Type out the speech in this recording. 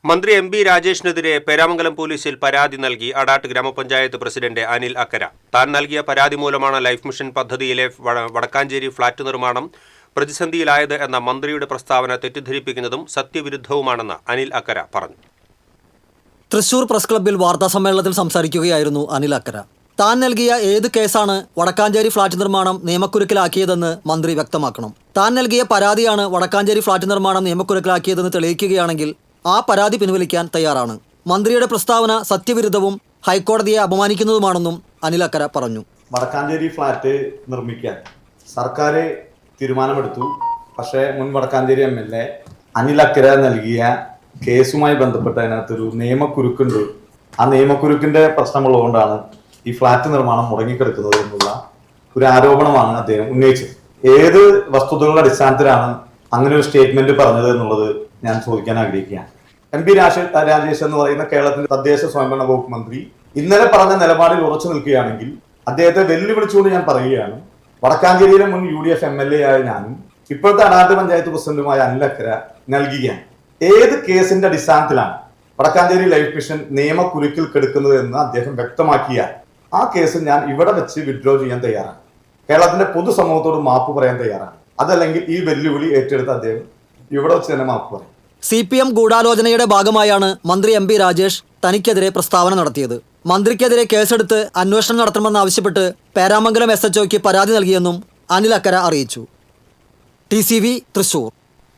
മന്ത്രി M B രാജേഷിനെതിരെ Peramangalam പോലീസിൽ പരാതി നൽകി അടാട്ട് ഗ്രാമപഞ്ചായത്ത് പ്രസിഡന്റ് അനിൽ അക്കര. താൻ നൽകിയ പരാതി മൂലമാണ് ലൈഫ് മിഷൻ പദ്ധതിയിലെ വടക്കാഞ്ചേരി ഫ്ളാറ്റ് നിർമ്മാണം പ്രതിസന്ധിയിലായത് എന്ന മന്ത്രിയുടെ പ്രസ്താവന തെറ്റിദ്ധരിപ്പിക്കുന്നതും സത്യവിരുദ്ധവുമാണെന്ന് അനിൽ അക്കര പറഞ്ഞു. തൃശൂർ പ്രസ് ക്ലബ്ബിൽ വാർത്താസമ്മേളനത്തിൽ സംസാരിക്കുകയായിരുന്നു അനിൽ അക്കര. താൻ നൽകിയ ഏത് കേസാണ് വടക്കാഞ്ചേരി ഫ്ളാറ്റ് നിർമ്മാണം നിയമക്കുരുക്കിലാക്കിയതെന്ന് മന്ത്രി വ്യക്തമാക്കണം. താൻ നൽകിയ പരാതിയാണ് വടക്കാഞ്ചേരി ഫ്ളാറ്റ് നിർമ്മാണം നിയമക്കുരുക്കിലാക്കിയതെന്ന് തെളിയിക്കുകയാണെങ്കിൽ ആ പരാതി പിൻവലിക്കാൻ തയ്യാറാണ്. മന്ത്രിയുടെ പ്രസ്താവന സത്യവിരുദ്ധവും ഹൈക്കോടതിയെ അപമാനിക്കുന്നതുമാണെന്നും അനിൽ അക്കര പറഞ്ഞു. വടക്കാഞ്ചേരി ഫ്ളാറ്റ് നിർമ്മിക്കാൻ സർക്കാർ തീരുമാനമെടുത്തു. പക്ഷേ മുൻ വടക്കാഞ്ചേരി MLA അനിൽ അക്കര നൽകിയ കേസുമായി ബന്ധപ്പെട്ട് അതിനകത്തൊരു നിയമക്കുരുക്കുണ്ട്. ആ നിയമക്കുരുക്കിന്റെ പ്രശ്നമുള്ളതുകൊണ്ടാണ് ഈ ഫ്ളാറ്റ് നിർമ്മാണം മുടങ്ങിക്കിടക്കുന്നത് എന്നുള്ള ഒരു ആരോപണമാണ് അദ്ദേഹം ഉന്നയിച്ചത്. ഏത് വസ്തുതകളുടെ അടിസ്ഥാനത്തിലാണ് അങ്ങനെ ഒരു സ്റ്റേറ്റ്മെന്റ് പറഞ്ഞത് എന്നുള്ളത് ഞാൻ ചോദിക്കാൻ ആഗ്രഹിക്കുകയാണ്. എം പി രാജേഷ് എന്ന് പറയുന്ന കേരളത്തിന്റെ തദ്ദേശ സ്വയംഭരണ വകുപ്പ് മന്ത്രി ഇന്നലെ പറഞ്ഞ നിലപാടിൽ ഉറച്ചു നിൽക്കുകയാണെങ്കിൽ അദ്ദേഹത്തെ വെല്ലുവിളിച്ചുകൊണ്ട് ഞാൻ പറയുകയാണ്, വടക്കാഞ്ചേരിയിലെ മുൻ UDF MLA ആയ ഞാനും ഇപ്പോഴത്തെ അടാട്ട് പഞ്ചായത്ത് പ്രസിഡന്റുമായ അനിൽ അക്കര നൽകിയ ഏത് കേസിന്റെ അടിസ്ഥാനത്തിലാണ് വടക്കാഞ്ചേരി ലൈഫ് മിഷൻ നിയമക്കുരുക്കിൽ കെടുക്കുന്നത് എന്ന് അദ്ദേഹം വ്യക്തമാക്കിയാൽ ആ കേസ് ഞാൻ ഇവിടെ വെച്ച് വിഡ്രോ ചെയ്യാൻ തയ്യാറാണ്. കേരളത്തിന്റെ പൊതുസമൂഹത്തോട് മാപ്പ് പറയാൻ തയ്യാറാണ്. അതല്ലെങ്കിൽ ഈ വെല്ലുവിളി ഏറ്റെടുത്ത് അദ്ദേഹം ഇവിടെ വെച്ച് തന്നെ മാപ്പ് പറയും. CPM ഗൂഢാലോചനയുടെ ഭാഗമായാണ് മന്ത്രി MB രാജേഷ് തനിക്കെതിരെ പ്രസ്താവന നടത്തിയത്. മന്ത്രിക്കെതിരെ കേസെടുത്ത് അന്വേഷണം നടത്തണമെന്നാവശ്യപ്പെട്ട് പേരാമംഗലം SHOയ്ക്ക് പരാതി നൽകിയെന്നും അനിൽ അക്കര അറിയിച്ചു. TCV തൃശൂർ.